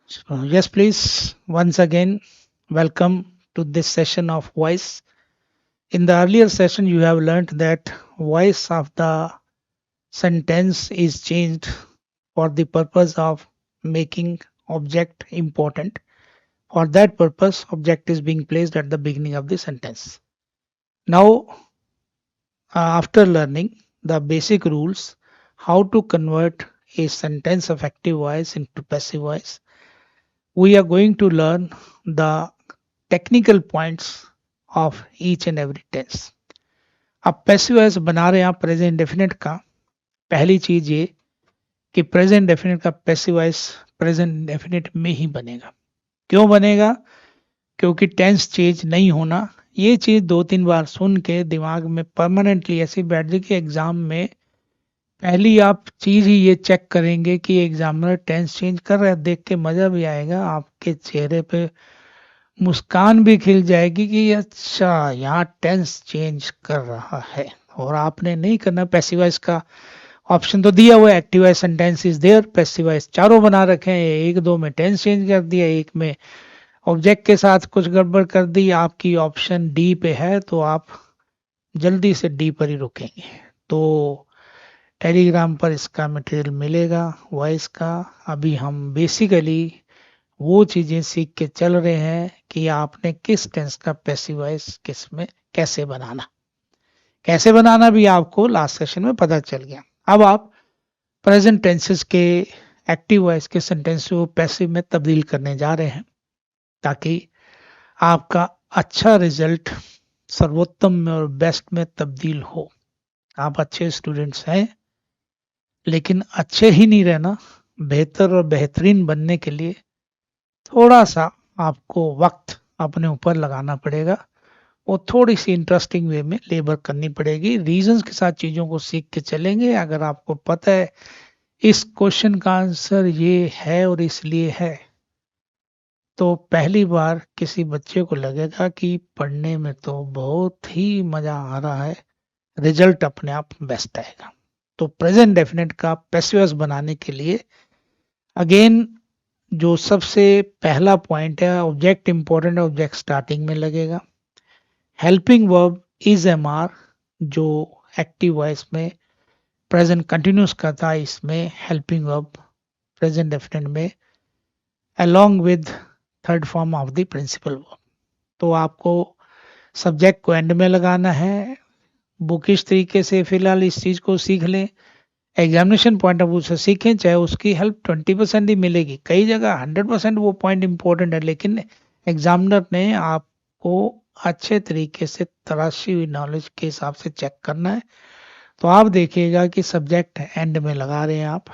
So, yes, please. Once again, welcome to this session of voice. In the earlier session, you have learned that voice of the sentence is changed for the purpose of making object important. For that purpose, object is being placed at the beginning of the sentence. Now, after learning the basic rules, how to convert a sentence of active voice into passive voice, we are going to learn the technical points of each and every tense. अब passive voice बना रहे हैं आप present definite का। पहली चीज ये कि प्रेजेंट डेफिनेट का पैसिव वॉइस प्रेजेंट डेफिनेट में ही बनेगा। क्यों बनेगा? क्योंकि टेंस चेंज नहीं होना। ये चीज दो तीन बार सुन के दिमाग में परमानेंटली ऐसी बैठ जाए कि एग्जाम में पहली आप चीज ही ये चेक करेंगे कि एग्जामिनर टेंस चेंज कर रहा है। देख के मजा भी आएगा, आपके चेहरे पे मुस्कान भी खिल जाएगी कि अच्छा यहाँ टेंस चेंज कर रहा है। और आपने नहीं करना। पैसिवाइज का ऑप्शन तो दिया हुआ है, activise sentence is there. Passivise चारों बना रखे हैं, एक दो में टेंस चेंज कर दिया, एक में ऑब्जेक्ट के साथ कुछ गड़बड़ कर दी। आपकी ऑप्शन डी पे है तो आप जल्दी से डी पर ही रुकेंगे। तो टेलीग्राम पर इसका मटेरियल मिलेगा वॉइस का। अभी हम बेसिकली वो चीजें सीख के चल रहे हैं कि आपने किस टेंस का पैसिव वॉइस किस में कैसे बनाना भी आपको लास्ट सेशन में पता चल गया। अब आप प्रेजेंट टेंसेस के एक्टिव वॉइस के सेंटेंस को पैसिव में तब्दील करने जा रहे हैं ताकि आपका अच्छा रिजल्ट सर्वोत्तम में और बेस्ट में तब्दील हो। आप अच्छे स्टूडेंट्स हैं, लेकिन अच्छे ही नहीं रहना, बेहतर और बेहतरीन बनने के लिए थोड़ा सा आपको वक्त अपने ऊपर लगाना पड़ेगा। वो थोड़ी सी इंटरेस्टिंग वे में लेबर करनी पड़ेगी। रीजंस के साथ चीज़ों को सीख के चलेंगे। अगर आपको पता है इस क्वेश्चन का आंसर ये है और इसलिए है, तो पहली बार किसी बच्चे को लगेगा कि पढ़ने में तो बहुत ही मज़ा आ रहा है, रिजल्ट अपने आप बेस्ट आएगा। तो प्रेजेंट डेफिनेट का पैसिव बनाने के लिए अगेन जो सबसे पहला पॉइंट है, ऑब्जेक्ट इंपॉर्टेंट है, ऑब्जेक्ट स्टार्टिंग में लगेगा। Helping verb is am are जो एक्टिव वॉइस में प्रेजेंट कंटिन्यूस का था, इसमें हेल्पिंग वर्ब प्रेजेंट डेफिनेट में along with third form of the principal verb. तो आपको सब्जेक्ट को एंड में लगाना है। बुकिश तरीके से फिलहाल इस चीज को सीख लें, एग्जामिनेशन पॉइंट ऑफ व्यू से सीखें, चाहे उसकी हेल्प 20% ही मिलेगी। कई जगह 100% वो पॉइंट इंपॉर्टेंट है, लेकिन एग्जामिनर ने आपको अच्छे तरीके से तराशी हुई नॉलेज के हिसाब से चेक करना है। तो आप देखिएगा कि सब्जेक्ट एंड में लगा रहे हैं आप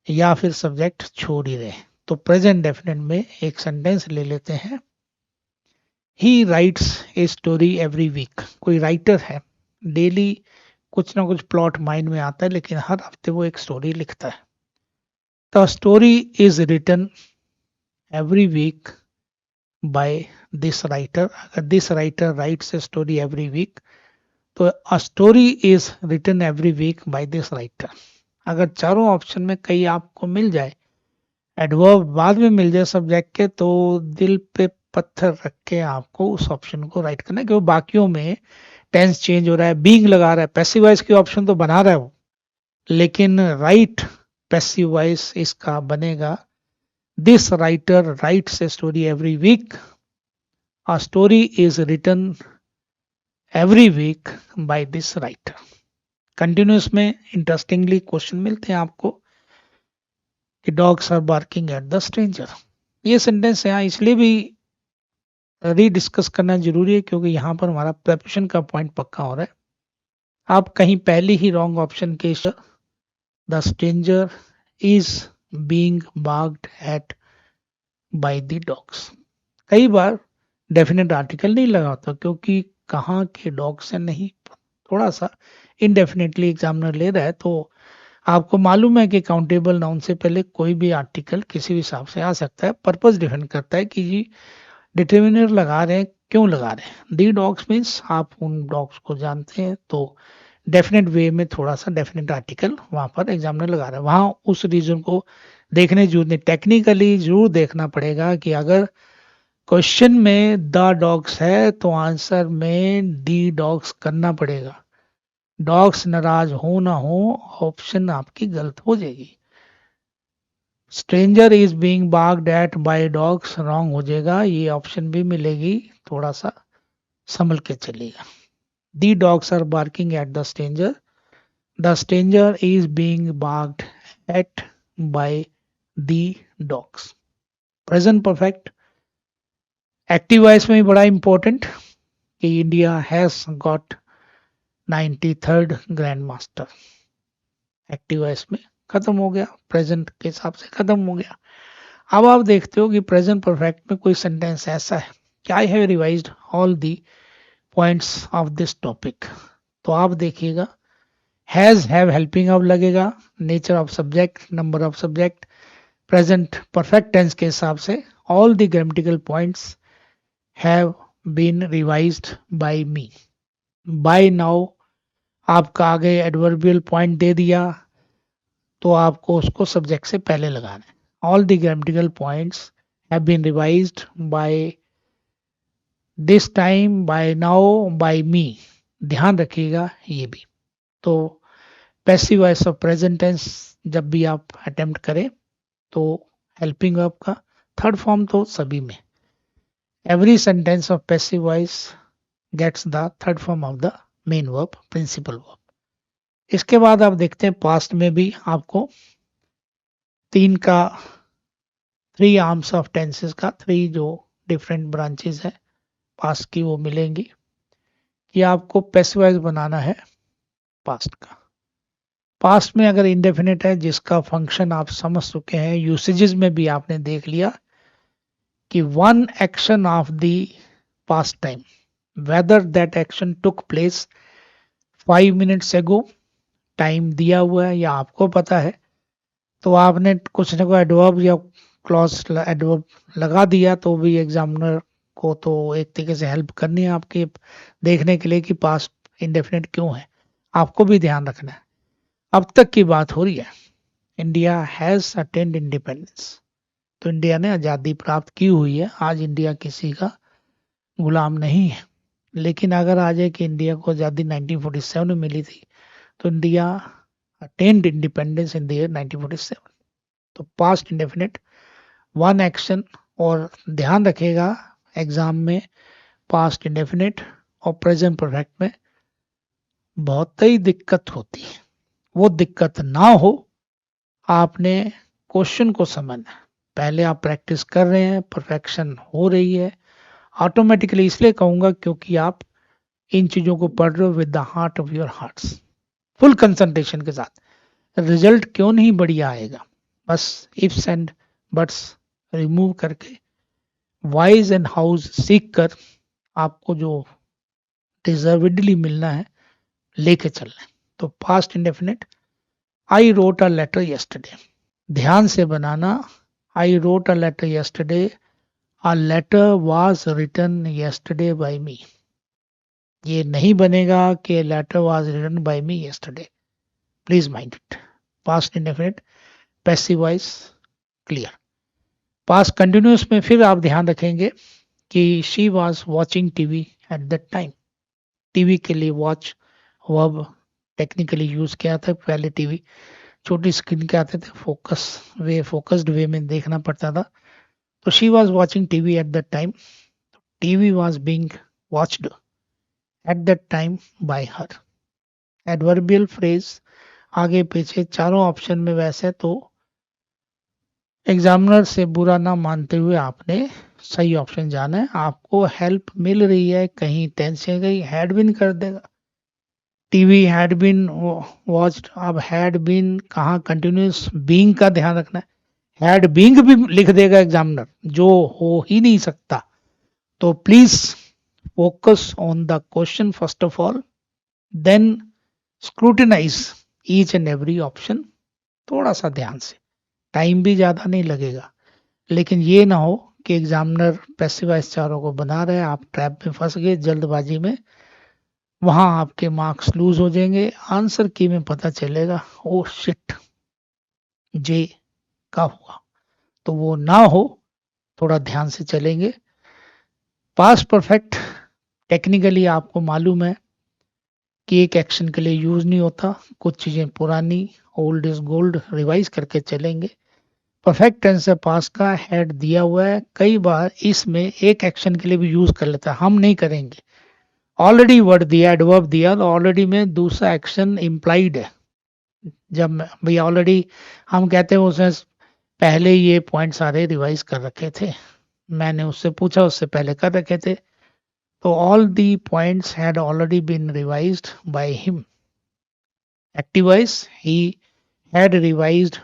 या फिर सब्जेक्ट छोड़ ही रहे हैं। तो प्रेजेंट डेफिनेट में एक सेंटेंस ले लेते हैं। He writes a story every week. कोई राइटर है, डेली कुछ ना कुछ प्लॉट माइंड में आता है, लेकिन हर हफ्ते वो एक स्टोरी लिखता है। The story is written every week by this writer. अगर this writer writes a story every week, तो a story is written every week by this writer. अगर चारों ऑप्शन में कहीं आपको मिल जाए, एडवर्ब बाद में मिल जाए सब्जेक्ट के, तो दिल पे पत्थर रख के आपको उस ऑप्शन को राइट करना है। क्योंकि बाकियों में टेंस चेंज हो रहा है, बीइंग लगा रहा है, पैसिव वॉइस की ऑप्शन तो बना रहा है वो, लेकिन राइट पैसिव वॉइस इसका बनेगा this writer writes a story every week. A story is written every week by this writer. Continuous में इंटरेस्टिंगली क्वेश्चन मिलते हैं आपको कि dogs are barking at the stranger. ये सेंटेंस यहाँ इसलिए भी रीडिस्कस करना जरूरी है क्योंकि यहाँ पर हमारा प्रेपरेशन का पॉइंट पक्का हो रहा है। आप कहीं पहले ही रॉन्ग ऑप्शन के the stranger is being barked at by the dogs. कई बार डेफिनेट आर्टिकल नहीं लगा होता क्योंकि कहाँ के डॉग्स हैं, नहीं, थोड़ा सा इनडेफिनेटली एग्जामिनर ले रहा है। तो आपको मालूम है कि काउंटेबल नाउन से पहले कोई भी आर्टिकल किसी भी हिसाब से आ सकता है। पर्पस डिफेंड करता है कि जी डिटर्मिनर लगा रहे हैं, क्यों लगा रहे हैं। दी डॉग्स मीन्स आप उन डॉग्स को जानते हैं, तो डेफिनेट वे में थोड़ा सा डेफिनेट आर्टिकल वहां पर एग्जामिनर लगा रहा है, वहां उस रीजन को देखने जरूर, टेक्निकली जरूर देखना पड़ेगा कि अगर क्वेश्चन में द डॉग्स है तो आंसर में दी डॉग्स करना पड़ेगा। डॉग्स नाराज हो ना हो, ऑप्शन आपकी गलत हो जाएगी। Stranger is being barked at by dogs wrong हो जाएगा, ये ऑप्शन भी मिलेगी, थोड़ा सा संभल के चलिएगा। The dogs are barking at the stranger, the stranger is being barked at by the dogs. Present perfect active voice में भी बड़ा इंपॉर्टेंट कि India has got 93rd grand master. Active voice में खत्म हो गया, प्रेजेंट के हिसाब से खत्म हो गया। अब आप देखते हो कि प्रेजेंट परफेक्ट में कोई सेंटेंस ऐसा है कि I have revised all the points of this topic, तो आप देखिएगा हैज हैव हेल्पिंग अब लगेगा, nature of subject, number of subject, present perfect tense के हिसाब से all the grammatical points have been revised by me. By now आपका आगे एडवर्बियल पॉइंट दे दिया तो आपको उसको सब्जेक्ट से पहले लगाना है। All the grammatical points have been revised by this time, by now, by me, ध्यान रखिएगा ये भी। तो passive voice of present tense जब भी आप अटेम्प्ट करें तो हेल्पिंग वर्ब का थर्ड फॉर्म तो सभी में, every sentence of passive voice gets the third form of the main verb, principal verb. इसके बाद आप देखते हैं पास्ट में भी आपको थ्री आर्म्स ऑफ टेंसेस का, थ्री जो डिफरेंट ब्रांचेस है पास्ट की वो मिलेंगी कि आपको पैसिव वॉइस बनाना है पास्ट का। पास्ट में अगर इंडेफिनिट है जिसका फंक्शन आप समझ चुके हैं, यूसेजेस में भी आपने देख लिया कि one action of the past time, whether that action took place 5 minutes एगो, टाइम दिया हुआ है या आपको पता है तो आपने कुछ न कोई एडवर्ब या क्लॉज एडवर्ब लगा दिया तो भी एग्जामिनर को तो एक तरीके से हेल्प करनी है आपके देखने के लिए कि पास्ट इंडेफिनिट क्यों है, आपको भी ध्यान रखना है। अब तक की बात हो रही है, इंडिया हैज अटेंड इंडिपेंडेंस, तो इंडिया ने आज़ादी प्राप्त की हुई है, आज इंडिया किसी का गुलाम नहीं है। लेकिन अगर आ जाए कि इंडिया को आज़ादी 1947 में मिली थी तो India attend independence in the year 1947, तो पास्ट इंडेफिनिट वन एक्शन। और ध्यान रखेगा एग्जाम में पास्ट इंडेफिनिट और प्रेजेंट परफेक्ट में बहुत ही दिक्कत होती है, वो दिक्कत ना हो आपने क्वेश्चन को समझना है। पहले आप प्रैक्टिस कर रहे हैं, परफेक्शन हो रही है ऑटोमेटिकली, इसलिए कहूंगा क्योंकि आप इन चीजों को पढ़ रहे हो with the heart of your hearts, full concentration के साथ। रिजल्ट क्यों नहीं बढ़िया आएगा, बस इफ्स एंड बट्स रिमूव करके वाइज एंड हाउस सीख कर आपको जो डिजर्वेडली मिलना है लेके चलना है। तो past indefinite, I wrote a letter yesterday, ध्यान से बनाना। I wrote a letter yesterday, a letter was written yesterday by me, ये नहीं बनेगा कि letter was written by me yesterday, please mind it. Past indefinite passive voice clear. Past continuous में फिर आप ध्यान रखेंगे कि she was watching TV at that time, TV के लिए वॉच वर्ब टेक्निकली यूज किया था। पहले टीवी छोटी स्क्रीन के आते थे, फोकस्ड वे में देखना पड़ता था, तो she was watching TV at that time, TV was being watched eight that time bye her. Adverbial phrase आगे पीछे चारों ऑप्शन में वैसे तो एग्जामिनर से बुरा ना मानते हुए आपने सही ऑप्शन जाना है। आपको हेल्प मिल रही है, कहीं टेंशन गई हैड बीन कर देगा, टीवी हैड बीन वॉच्ड, अब हैड बीन कहाँ, कंटिन्यूस बीइंग का ध्यान रखना है, हैड बीइंग भी लिख देगा एग्जामिनर जो हो ही नहीं सकता। तो please focus on the question first of all, then scrutinise each and every option थोड़ा सा ध्यान से, टाइम भी ज़्यादा नहीं लगेगा। लेकिन ये ना हो कि एग्जामिनर पैसिव वॉइस चारों को बना रहे, आप ट्रैप में फंस गए जल्दबाजी में, वहां आपके मार्क्स लूज हो जाएंगे, आंसर की में पता चलेगा ओ शिट जे पक्का हुआ, तो वो ना हो, थोड़ा ध्यान से चलेंगे। पास्ट परफेक्ट टेक्निकली आपको मालूम है कि एक एक्शन के लिए यूज नहीं होता, कुछ चीजें पुरानी, ओल्ड इज गोल्ड, रिवाइज करके चलेंगे। परफेक्ट टेंस है पास्ट का, हैड दिया हुआ है, कई बार इसमें एक एक्शन के लिए भी यूज कर लेता है, हम नहीं करेंगे। ऑलरेडी वर्ड दिया, एडवर्ब दिया, तो ऑलरेडी में दूसरा एक्शन इम्प्लाइड है। जब भैया ऑलरेडी हम कहते हैं उसने पहले ये पॉइंट सारे रिवाइज कर रखे थे, मैंने उससे पूछा, उससे पहले कर रखे थे, तो all the points had already been revised by him. Active voice, he had revised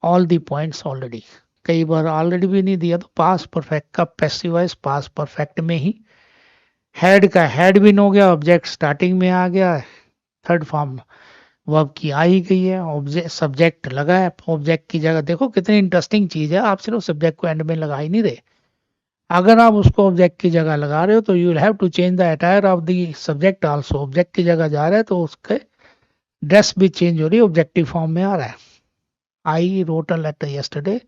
all the points already. कई बार ऑलरेडी भी नहीं दिया तो पास्ट परफेक्ट का पैसिव वॉइस पास्ट परफेक्ट में ही, हैड का हैड बिन हो गया, ऑब्जेक्ट स्टार्टिंग में आ गया, थर्ड फॉर्म वर्ब की आ ही गई है, ऑब्जेक्ट सब्जेक्ट लगा है ऑब्जेक्ट की जगह। देखो कितनी इंटरेस्टिंग चीज है, आप सिर्फ सब्जेक्ट को एंड में लगा ही नहीं रहे। अगर आप उसको ऑब्जेक्ट की जगह लगा रहे हो तो you will have to change the attire of the subject also. Object की जगह जा रहा है तो उसके ड्रेस भी चेंज हो रही है, ऑब्जेक्टिव फॉर्म में आ रहा है। I wrote a letter yesterday,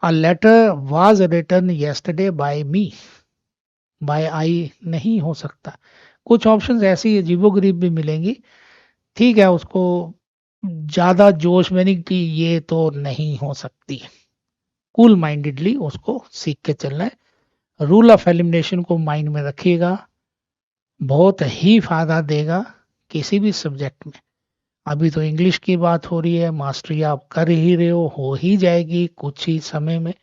a letter was written yesterday by me. By I नहीं हो सकता। कुछ ऑप्शंस ऐसी अजीबोगरीब भी मिलेंगी, ठीक है, उसको ज्यादा जोश में नहीं कि ये तो नहीं हो सकती, कूल माइंडेडली उसको सीख के चलना है। रूल ऑफ एलिमिनेशन को माइंड में रखिएगा, बहुत ही फायदा देगा किसी भी सब्जेक्ट में। अभी तो इंग्लिश की बात हो रही है, मास्टरी आप कर ही रहे हो ही जाएगी कुछ ही समय में,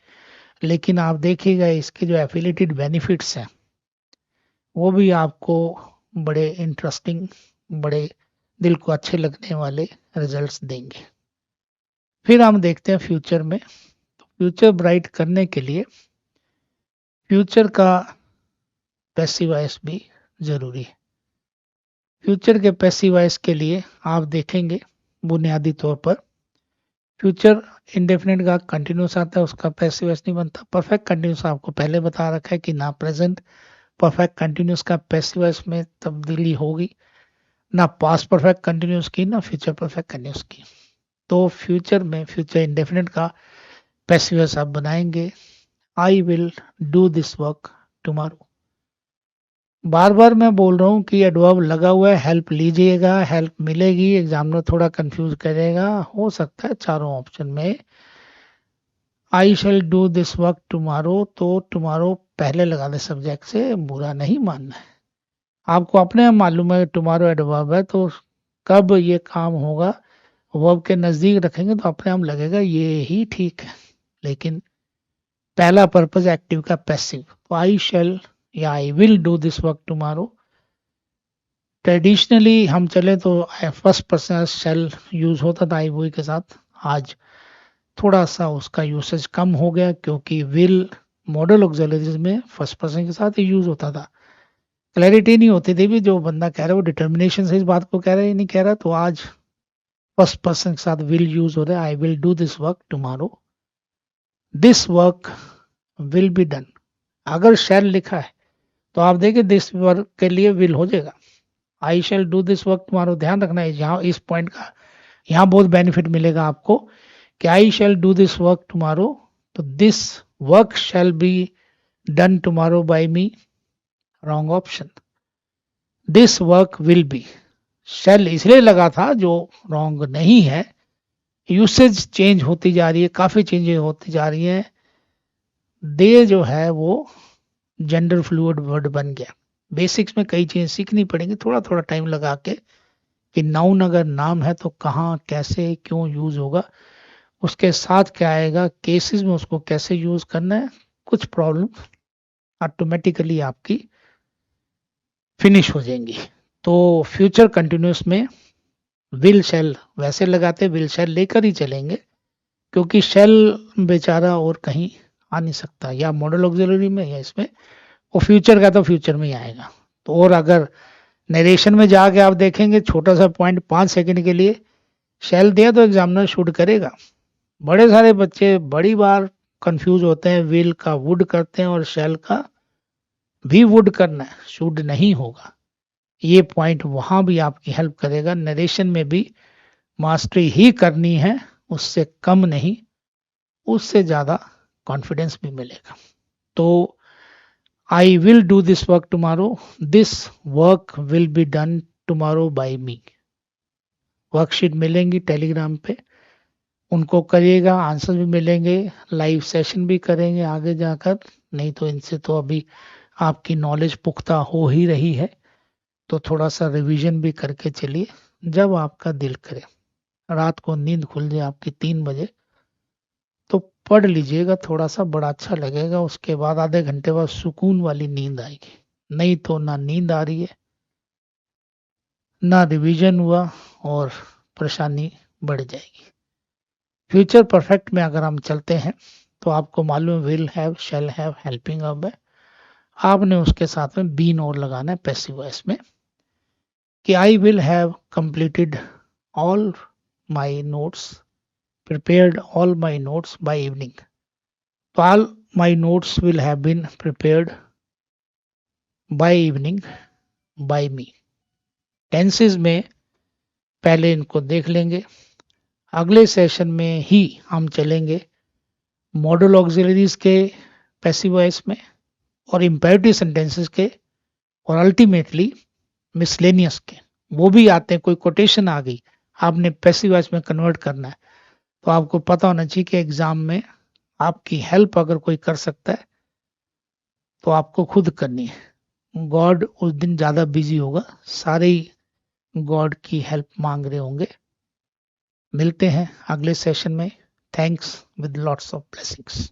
लेकिन आप देखिएगा इसके जो एफिलिएटेड बेनिफिट्स हैं वो भी आपको बड़े इंटरेस्टिंग, बड़े दिल को अच्छे लगने वाले रिजल्ट्स देंगे। फिर हम देखते हैं फ्यूचर में। तो फ्यूचर ब्राइट करने के लिए फ्यूचर का पैसिव वॉइस भी जरूरी है। फ्यूचर के पैसिव वॉइस के लिए आप देखेंगे बुनियादी तौर पर फ्यूचर इंडेफिनिट का कंटिन्यूस आता है, उसका पैसिव वॉइस नहीं बनता। परफेक्ट कंटिन्यूस आपको पहले बता रखा है कि ना प्रेजेंट परफेक्ट कंटिन्यूस का पैसिव वॉइस में तब्दीली होगी, ना पास्ट परफेक्ट कंटिन्यूस की, ना फ्यूचर परफेक्ट कंटिन्यूस की। तो फ्यूचर में फ्यूचर इंडेफिनिट का पैसिव वॉइस आप बनाएंगे, I will do this work tomorrow. बार बार मैं बोल रहा हूँ कि एडवर्ब लगा हुआ है, हेल्प लीजिएगा, हेल्प मिलेगी। एग्जामिनर थोड़ा कंफ्यूज करेगा, हो सकता है चारों ऑप्शन में I shall do this work tomorrow, तो टुमारो पहले लगा दे सब्जेक्ट से, बुरा नहीं मानना है। आपको अपने मालूम है टुमारो एडवर्ब है, तो कब ये काम होगा वर्ब के नजदीक रखेंगे तो अपने आप लगेगा ये ही ठीक है। लेकिन पहला पर्पज एक्टिव का पैसिव, तो आई शैल या आई will do this work tomorrow. Traditionally हम चले तो फर्स्ट पर्सन शैल यूज होता था आई वुई के साथ, आज थोड़ा सा उसका यूसेज कम हो गया क्योंकि विल मॉडल ऑक्सिलरीज में फर्स्ट पर्सन के साथ ही यूज होता था। क्लैरिटी नहीं होती थी भी जो बंदा कह रहा है वो डिटर्मिनेशन से इस बात को कह रहा है या नहीं कह रहा, तो आज फर्स्ट पर्सन के साथ विल यूज हो रहा है, आई will do this work tomorrow, this work will be done. अगर शैल लिखा है तो आप देखिए दिस वर्क के लिए विल हो जाएगा, I shall do this work tomorrow. ध्यान रखना है यहाँ इस पॉइंट का, यहाँ बहुत बेनिफिट मिलेगा आपको कि I shall do this work tomorrow, तो this work shall be done tomorrow by me, wrong option. This work will be, shall इसलिए लगा था जो रॉन्ग नहीं है। यूसेज चेंज होती जा रही है, काफी चेंजेस होती जा रही है। दे जो है वो जेंडर फ्लूइड वर्ड बन गया। बेसिक्स में कई चीजें सीखनी पड़ेंगी थोड़ा थोड़ा टाइम लगा के, कि नाउन अगर नाम है तो कहाँ कैसे क्यों यूज होगा, उसके साथ क्या आएगा, केसेस में उसको कैसे यूज करना है, कुछ प्रॉब्लम ऑटोमेटिकली आपकी फिनिश हो जाएंगी। तो फ्यूचर कंटिन्यूस में विल शैल वैसे लगाते, विल शैल लेकर ही चलेंगे क्योंकि शैल बेचारा और कहीं आ नहीं सकता, या मॉडल ऑक्सिलरी में या इसमें, वो फ्यूचर का तो फ्यूचर में ही आएगा। तो और अगर नरेशन में जाके आप देखेंगे छोटा सा पॉइंट 5 सेकंड के लिए शैल दिया तो एग्जामिनर शुड करेगा। बड़े सारे बच्चे बड़ी बार कंफ्यूज होते हैं, विल का वुड करते हैं और शैल का भी वुड करना है, शुड नहीं होगा। ये पॉइंट वहां भी आपकी हेल्प करेगा, नरेशन में भी मास्टरी ही करनी है, उससे कम नहीं। उससे ज़्यादा कॉन्फिडेंस भी मिलेगा। तो I will do this work tomorrow, this work will be done tomorrow by me. Worksheet मिलेंगी टेलीग्राम पे, उनको करिएगा, आंसर भी मिलेंगे, लाइव सेशन भी करेंगे आगे जाकर। नहीं तो इनसे तो अभी आपकी नॉलेज पुख्ता हो ही रही है, तो थोड़ा सा रिवीजन भी करके चलिए। जब आपका दिल करे, रात को नींद खुल जाए आपकी 3 बजे, तो पढ़ लीजिएगा थोड़ा सा, बड़ा अच्छा लगेगा। उसके बाद आधे घंटे बाद सुकून वाली नींद आएगी। नहीं तो ना नींद आ रही है, ना रिवीजन हुआ, और परेशानी बढ़ जाएगी। फ्यूचर परफेक्ट में अगर हम चलते हैं तो आपको मालूम will have, shall have, helping verb है। आपने उसके साथ में बीन और लगाना है पैसिव वॉइस में, कि I will have completed all my notes, prepared all my notes by evening. So all my notes will have been prepared by evening by me. Tenses में पहले इनको देख लेंगे, अगले सेशन में ही हम चलेंगे मॉडल ऑक्सिलरीज के पैसिव वॉइस में, और इम्पेरेटिव सेंटेंसेस के, और अल्टीमेटली मिसलेनियस के। वो भी आते हैं, कोई कोटेशन आ गई, आपने पैसिव वॉइस में कन्वर्ट करना है, तो आपको पता होना चाहिए कि एग्जाम में आपकी हेल्प अगर कोई कर सकता है तो आपको खुद करनी है। गॉड उस दिन ज़्यादा बिजी होगा, सारे ही गॉड की हेल्प मांग रहे होंगे। मिलते हैं अगले सेशन में। Thanks with lots of blessings.